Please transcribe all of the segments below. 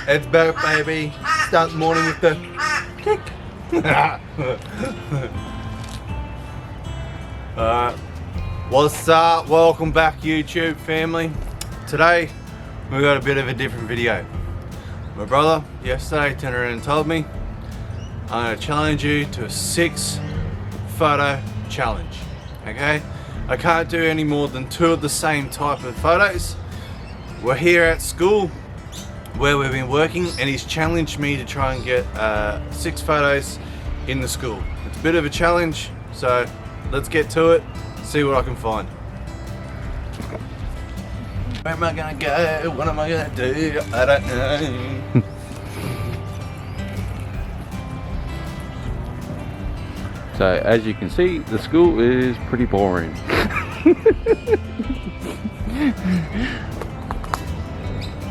It's back, baby. Start the morning with the kick. What's up? Welcome back, YouTube family. Today we got a bit of a different video. My brother yesterday turned around and told me I'm going to challenge you to a 6 photo challenge. Okay? I can't do any more than 2 of the same type of photos. We're here at school where we've been working, and he's challenged me to try and get 6 photos in the school. It's a bit of a challenge, so let's get to it, see what I can find. Where am I gonna go? What am I gonna do? I don't know. So as you can see, the school is pretty boring.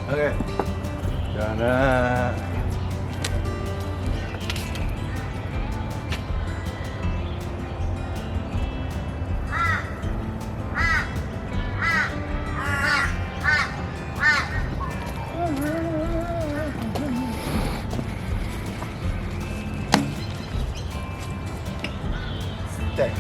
Okay. Ta-da. Stay.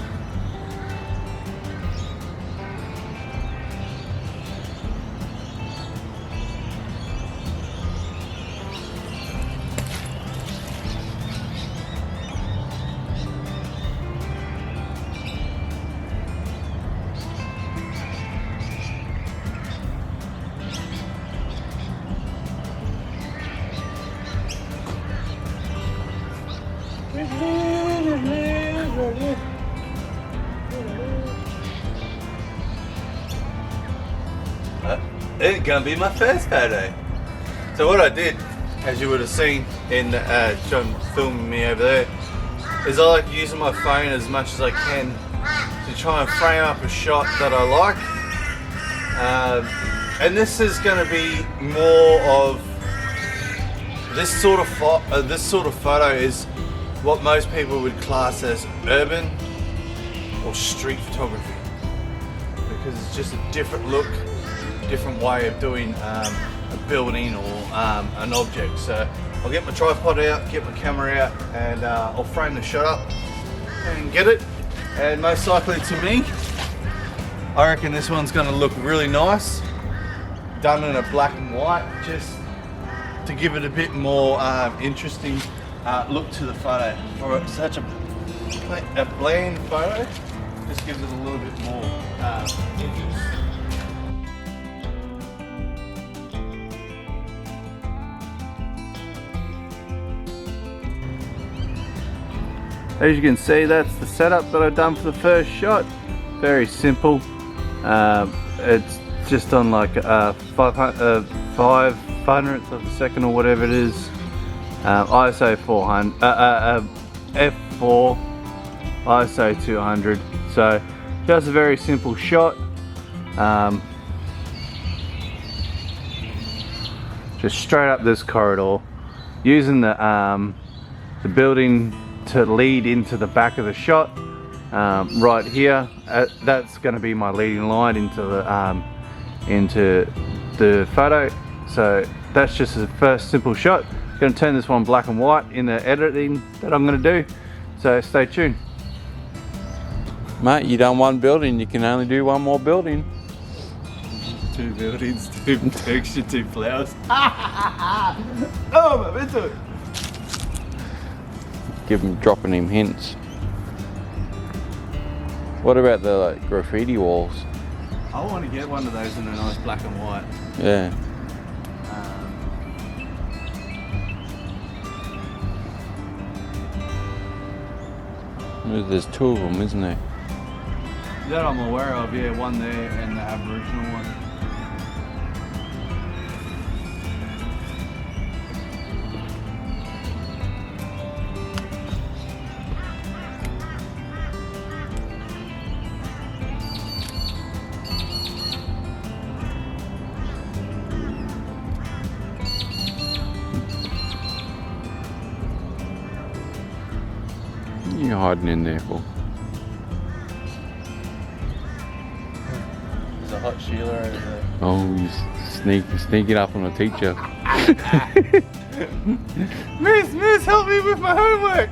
It's gonna be my first photo. So what I did, as you would have seen in John filming me over there, is I like using my phone as much as I can to try and frame up a shot that I like. And this is going to be more of this sort of photo is what most people would class as urban or street photography, because it's just a different look, different way of doing a building or an object. So I'll get my tripod out, get my camera out, and I'll frame the shot up and get it. And most likely to me, I reckon this one's going to look really nice, done in a black and white, just to give it a bit more interesting look to the photo. For such a bland photo, just gives it a little bit more interest. As you can see, that's the setup that I've done for the first shot. Very simple. It's just on like 5/500th of a second or whatever it is. ISO 400, f4, ISO 200. So just a very simple shot. Just straight up this corridor, using the building to lead into the back of the shot. Right here, that's going to be my leading line into the photo. So that's just the first simple shot. Going to turn this one black and white in the editing that I'm going to do. So stay tuned. Mate, you done one building, you can only do one more building. 2 buildings, 2 texture, 2 flowers. Oh, my mental. Dropping him hints. What about the like graffiti walls? I want to get one of those in a nice black and white. Yeah. There's 2 of them, isn't there? That I'm aware of, yeah, one there and the Aboriginal one. You hiding in there for? There's a hot Sheila over there. Oh, you sneaking up on a teacher. Miss, help me with my homework.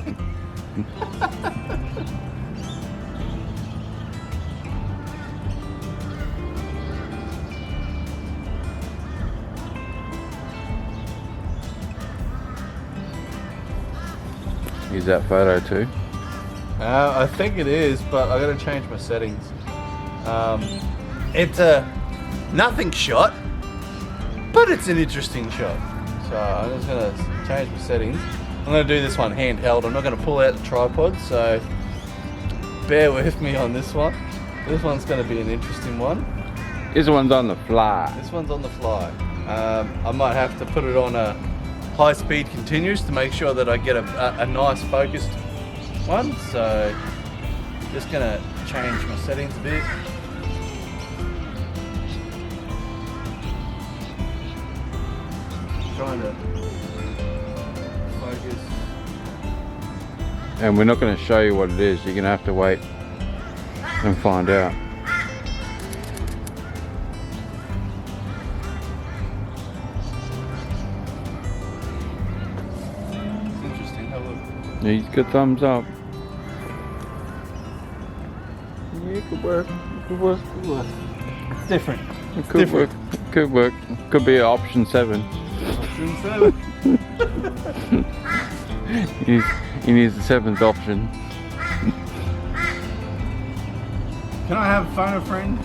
Use that photo too. I think it is, but I gotta change my settings. It's a nothing shot, but it's an interesting shot. So I'm just gonna change my settings. I'm gonna do this one handheld. I'm not gonna pull out the tripod, so bear with me on this one. This one's gonna be an interesting one. This one's on the fly. This one's on the fly. I might have to put it on a high speed continuous to make sure that I get a nice focused one. So just gonna change my settings a bit. Trying to focus. And we're not going to show you what it is. You're going to have to wait and find out. It's interesting. Have a look. He's good thumbs up. Yeah, it could work. It could work. It could work. It's different. It could work. It could work. Could be option 7. Option 7. He needs the 7th option. Can I have phone a friend?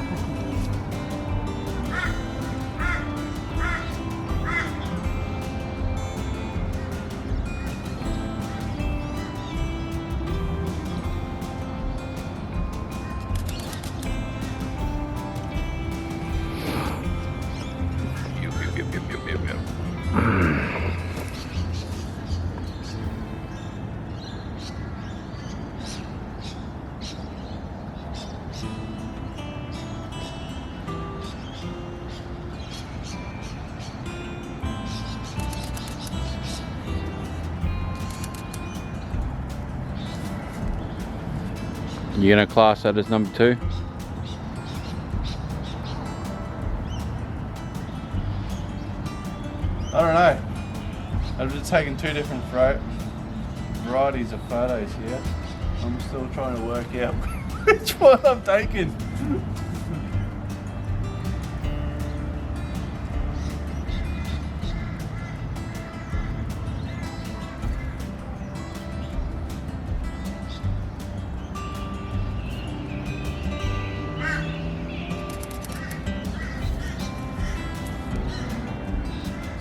You gonna class that as number 2? I don't know. I've just taken 2 different varieties of photos here. I'm still trying to work out which one I'm taking.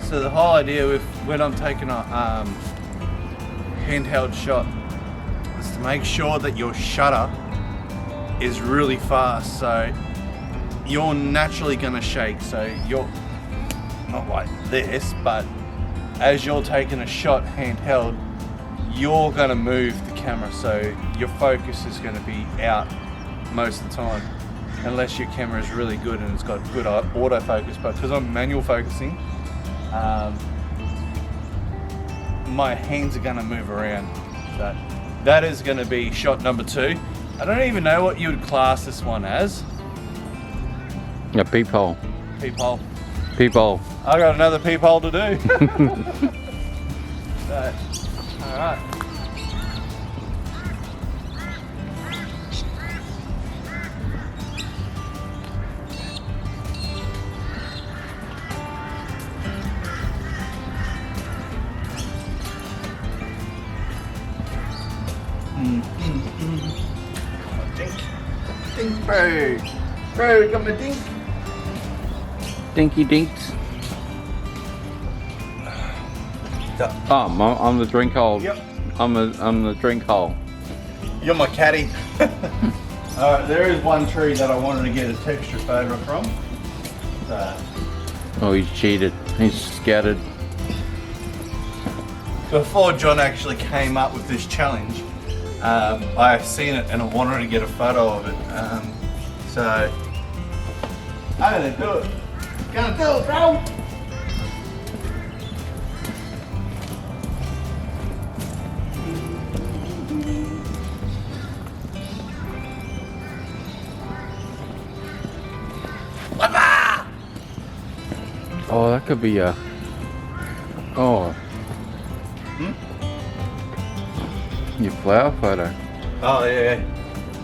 So the whole idea with when I'm taking a handheld shot is to make sure that your shutter is really fast, so you're naturally gonna shake. So you're not like this, but as you're taking a shot handheld, you're gonna move the camera, so your focus is gonna be out most of the time, unless your camera is really good and it's got good autofocus. But because I'm manual focusing, my hands are gonna move around. So that is gonna be shot number 2. I don't even know what you would class this one as. A peephole. Peephole. Peephole. I got another peephole to do. So, all right. Dink, bro. Bro, we got my dink. Dinky dinks. Oh, I'm the drink hole. Yep. I'm the drink hole. You're my caddy. Alright, there is one tree that I wanted to get a texture photo from. So, Oh, he's cheated. He's scattered. before John actually came up with this challenge, I seen it and I wanted to get a photo of it. So, I'm gonna do it. Gonna do it, bro! Oh, that could be a Oh. Your flower photo. Oh yeah.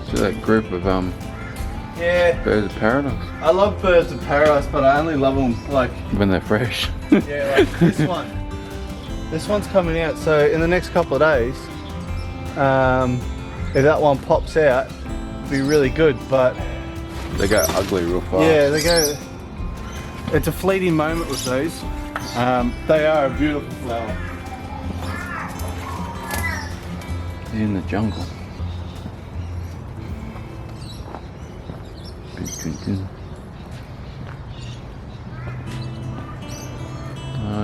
So that group of Yeah. birds of paradise. I love birds of paradise, but I only love them like When they're fresh. yeah, like this one. This one's coming out, so in the next couple of days, if that one pops out, it'll be really good. But They go ugly real fast. yeah, they go. It's a fleeting moment with those. They are a beautiful flower. He's in the jungle.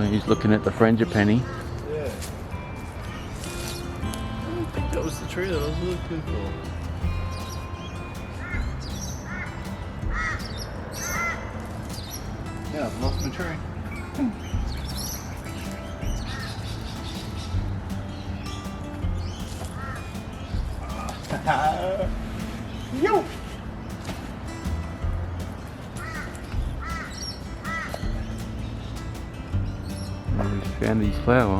He's looking at the frangipani. Yeah. I don't think that was the tree that I was looking for. Yeah, I've lost my tree. Yo! He's found his flower.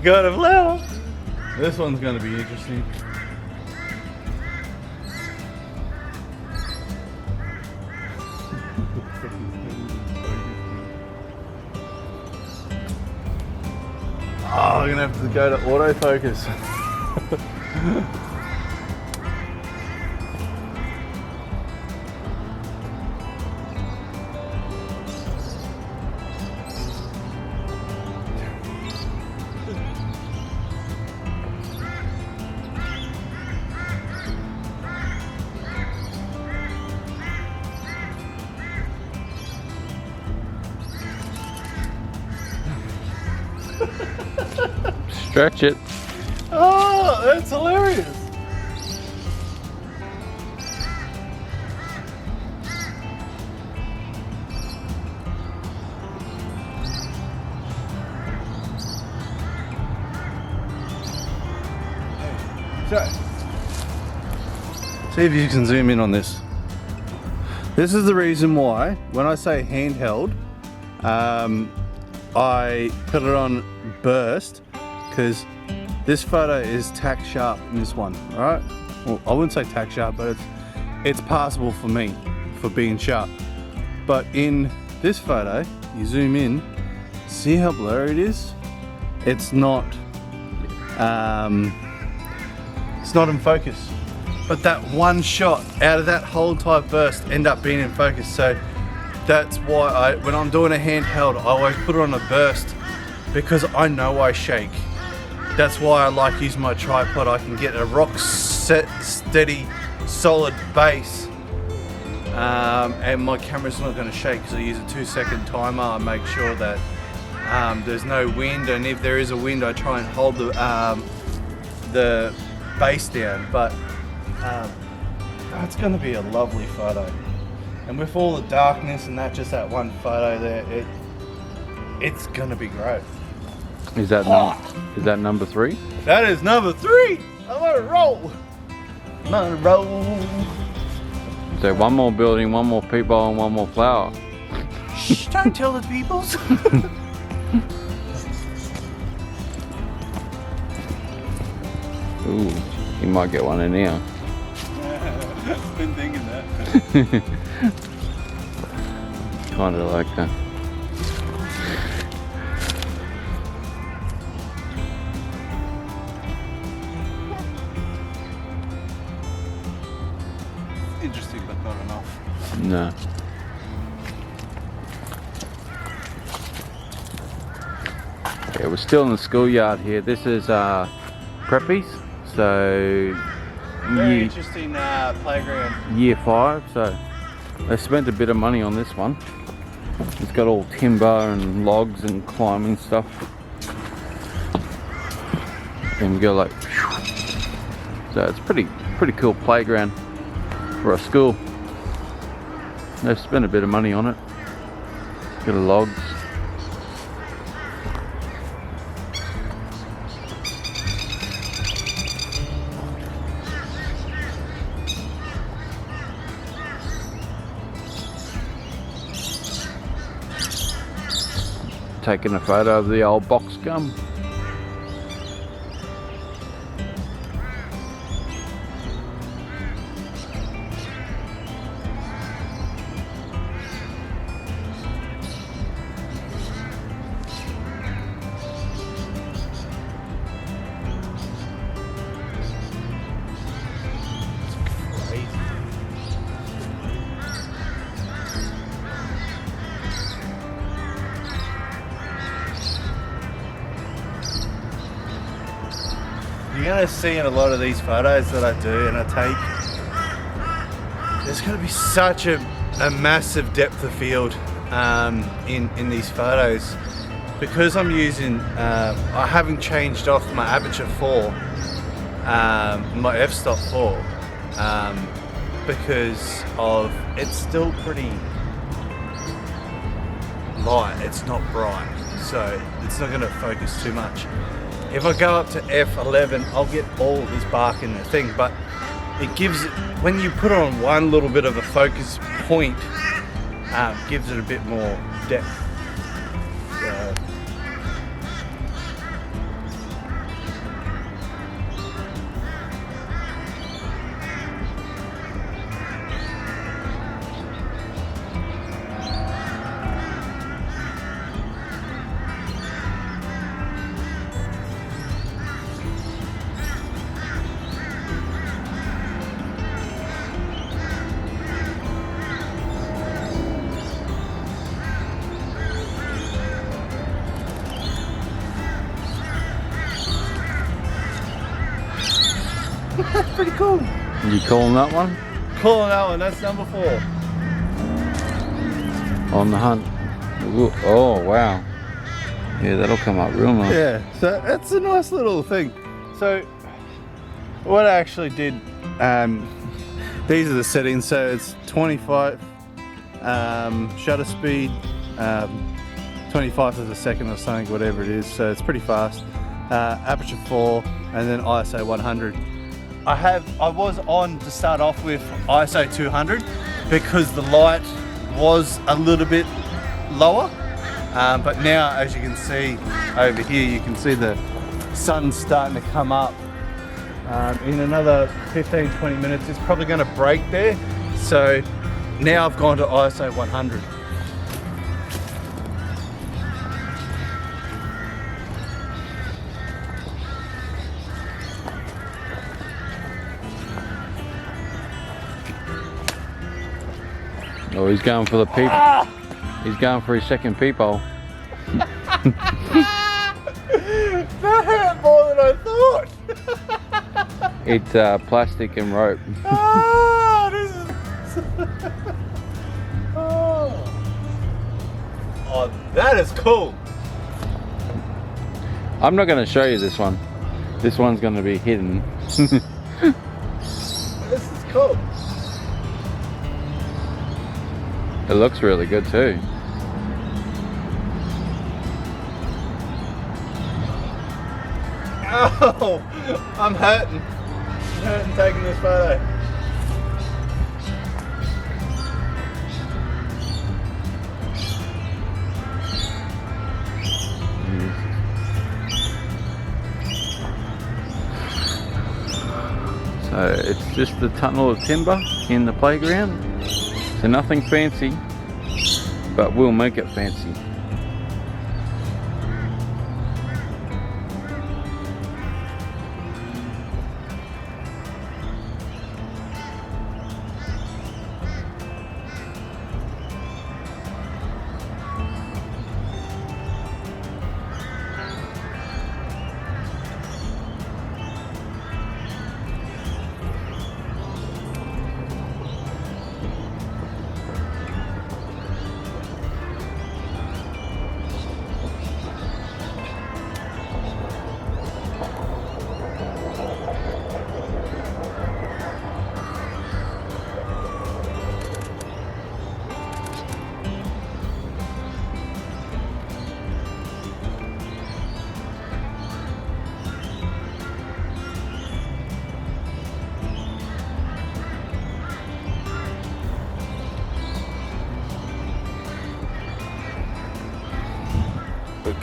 Got a flower. This one's gonna be interesting. Oh, I'm gonna have to go to autofocus. Stretch it. Oh, that's hilarious. So, see if you can zoom in on this. This is the reason why, when I say handheld, I put it on burst, because this photo is tack sharp in this one, alright? Well, I wouldn't say tack sharp, but it's passable for me, for being sharp. But in this photo, you zoom in, see how blurry it is? It's not in focus. But that one shot out of that whole entire burst end up being in focus. So that's why when I'm doing a handheld, I always put it on a burst, because I know I shake. That's why I like using my tripod. I can get a rock steady, solid base, and my camera's not going to shake because I use a 2-second timer. I make sure that there's no wind, and if there is a wind, I try and hold the base down. But that's going to be a lovely photo, and with all the darkness and just that one photo there, it's going to be great. Is that number 3? That is number 3. I'm on a roll. I'm on a roll. So one more building, one more people, and one more flower. Shh! Don't tell the peoples. Ooh, you might get one in here. I've been thinking that. Kind of like that. Interesting, but not enough. No. Yeah, we're still in the schoolyard here. This is preppies, so Very interesting playground. year 5. So they spent a bit of money on this one. It's got all timber and logs and climbing stuff, and we go like. So it's pretty cool playground for a school. They've spent a bit of money on it. Bit of logs. taking a photo of the old box gum. You're going to see in a lot of these photos that I do and I take, there's going to be such a massive depth of field in these photos, because I'm using, I haven't changed off my aperture 4, my f-stop 4, because of, it's still pretty light, it's not bright, so it's not going to focus too much. If I go up to f11, I'll get all this bark in the thing, but it gives it, when you put on one little bit of a focus point, gives it a bit more depth. So, that's pretty cool. You calling that one? Calling that one, that's number 4. On the hunt. Ooh, oh wow. Yeah, that'll come up real nice. Yeah, so that's a nice little thing. So what I actually did, these are the settings. So it's 25 shutter speed, 25 of a second or something, whatever it is. So it's pretty fast. Aperture 4, and then ISO 100. I was on to start off with ISO 200 because the light was a little bit lower, but now, as you can see over here, you can see the sun's starting to come up. In another 15-20 minutes it's probably going to break there, so now I've gone to ISO 100. Oh, he's going for the peep. He's going for his second peephole. That hurt more than I thought. It's plastic and rope. Oh, this is... oh, that is cool. I'm not going to show you this one. This one's going to be hidden. This is cool. It looks really good too. Oh, I'm hurting. I'm hurting taking this photo. So it's just the tunnel of timber in the playground. So nothing fancy, but we'll make it fancy.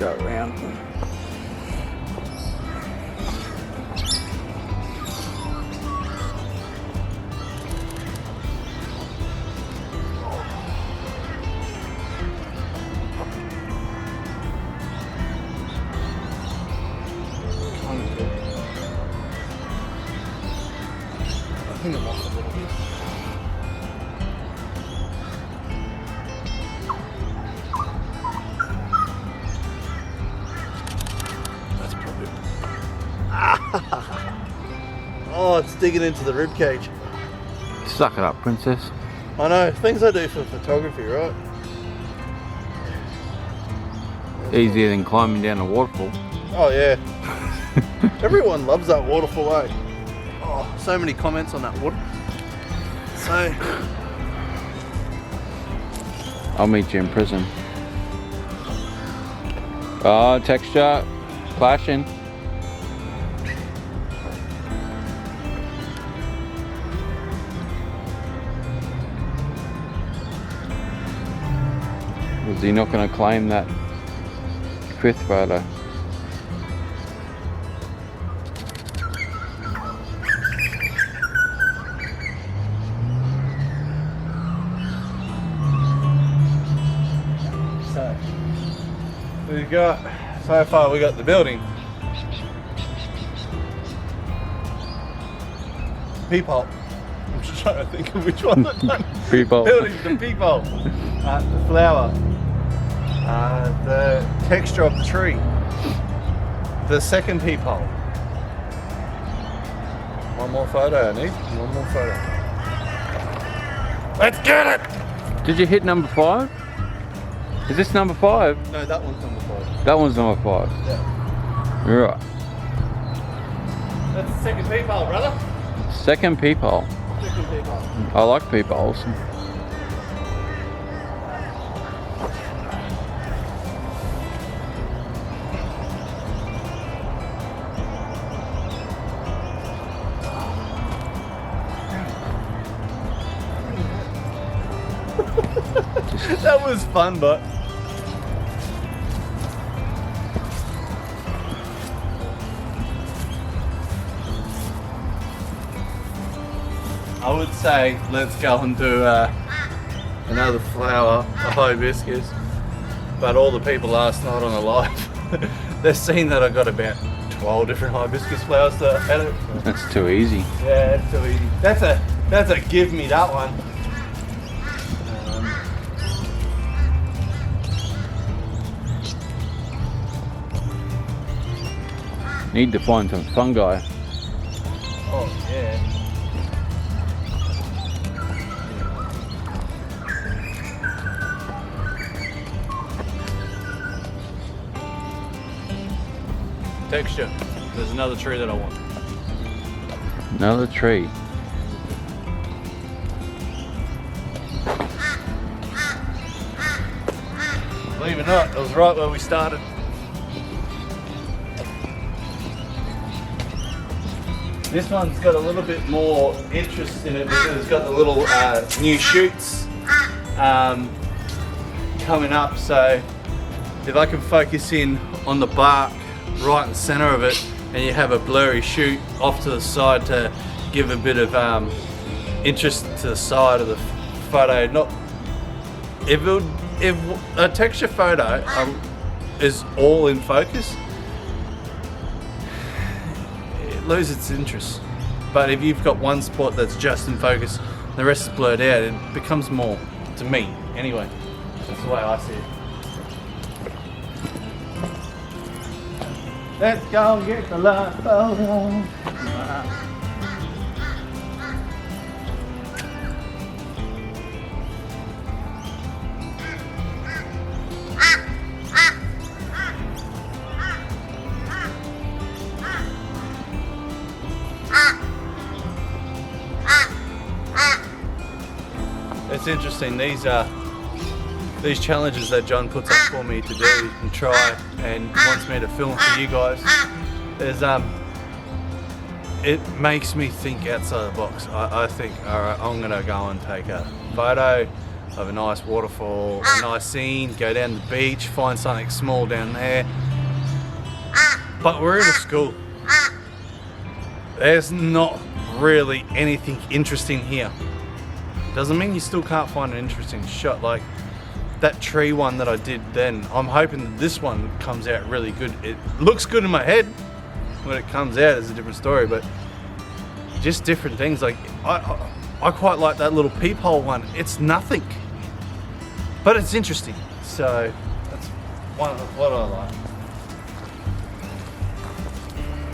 go around. I think I'm off a little bit. That's probably. Oh, it's digging into the rib cage. Suck it up, princess. I know, things I do for photography, right? Easier than climbing down a waterfall. Oh yeah. Everyone loves that waterfall, eh? Oh, so many comments on that water. So I'll meet you in prison. Oh, texture clashing. Was he not going to claim that 5th photo? So we got, so far we got the building, peephole. I'm just trying to think of which one I've done. Peephole. Building, the peephole, the flower, the texture of the tree, the second peephole. One more photo I need. One more photo. Let's get it! Did you hit number 5? Is this number 5? No, that one's number 5. That one's number 5. Yeah. Right. That's the second peephole, brother. Second peephole. Second peephole. I like peepholes. That was fun, but I would say let's go and do another flower, a hibiscus. But all the people last night on the live, they've seen that I got about 12 different hibiscus flowers to edit. That's too easy. Yeah, it's too easy. That's a give me that one. Need to find some fungi. Oh yeah. Texture. There's another tree that I want. Another tree. Believe it or not, it was right where we started. This one's got a little bit more interest in it because it's got the little new shoots coming up. So if I can focus in on the bark right in the center of it, and you have a blurry shoot off to the side to give a bit of interest to the side of the photo. Not if a texture photo is all in focus, lose its interest. But if you've got one spot that's just in focus, the rest is blurred out, it becomes more, to me anyway. That's the way I see it. Let's go and get the last photo. It's interesting, these challenges that John puts up for me to do and try and wants me to film for you guys is it makes me think outside the box. I think, alright, I'm gonna go and take a photo of a nice waterfall, a nice scene, go down the beach, find something small down there. But we're in a school. There's not really anything interesting here. Doesn't mean you still can't find an interesting shot. Like that tree one that I did then, I'm hoping that this one comes out really good. It looks good in my head. When it comes out, it's a different story, but just different things. Like I quite like that little peephole one. It's nothing, but it's interesting. So that's one of what I like.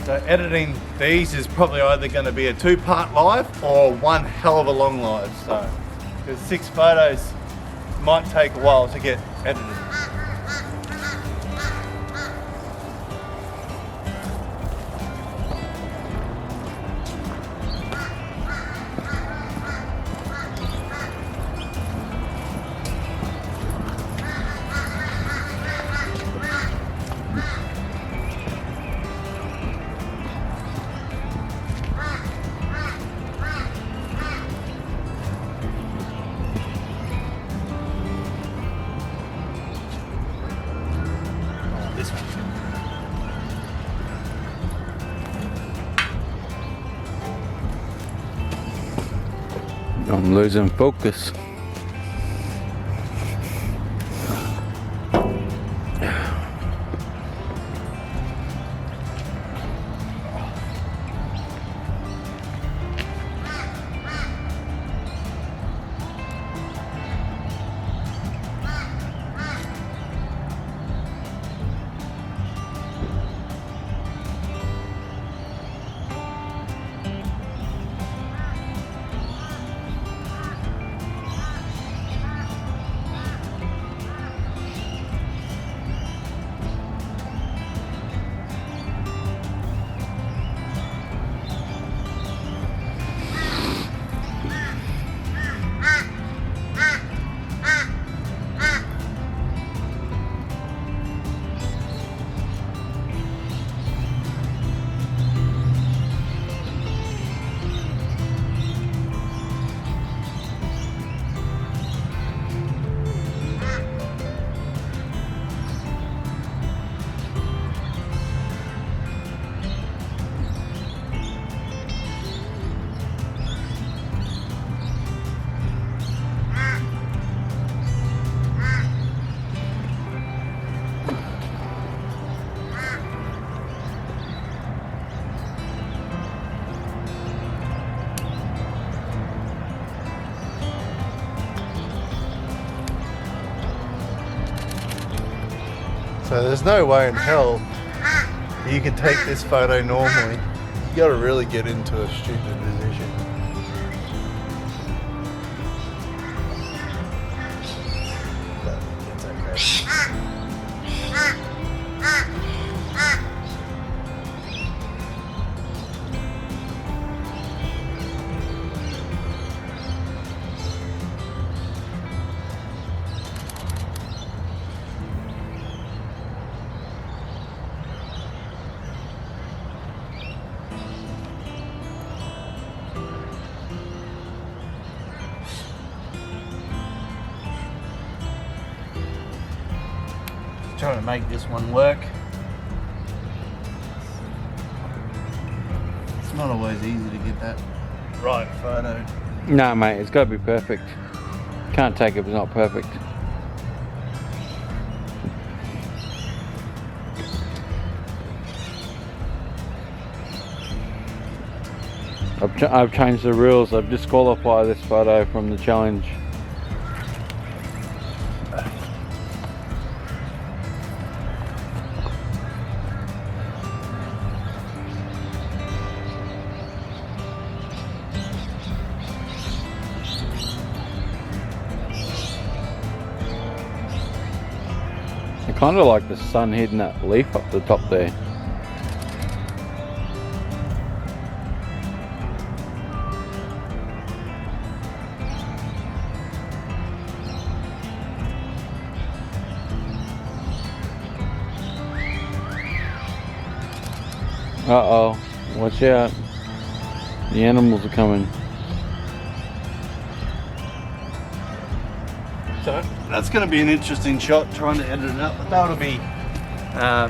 So editing these is probably either going to be a 2-part live or one hell of a long live. So because 6 photos might take a while to get edited. This one. I'm losing focus. So there's no way in hell you can take this photo normally. You gotta really get into a stupid position. But it's okay. Trying to make this one work. It's not always easy to get that right photo. Nah, mate, it's got to be perfect. Can't take it if it's not perfect. I've changed the rules. I've disqualified this photo from the challenge. I kind of like the sun hitting that leaf up the top there. Uh-oh, watch out. The animals are coming. So that's going to be an interesting shot, trying to edit it up. But that'll be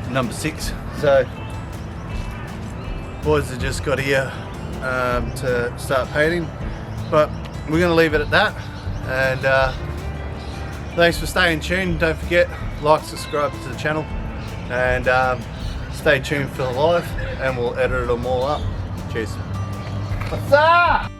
number 6. So boys have just got here to start painting, but we're going to leave it at that. And thanks for staying tuned. Don't forget, like, subscribe to the channel, and stay tuned for the live, and we'll edit them all up. Cheers. What's up?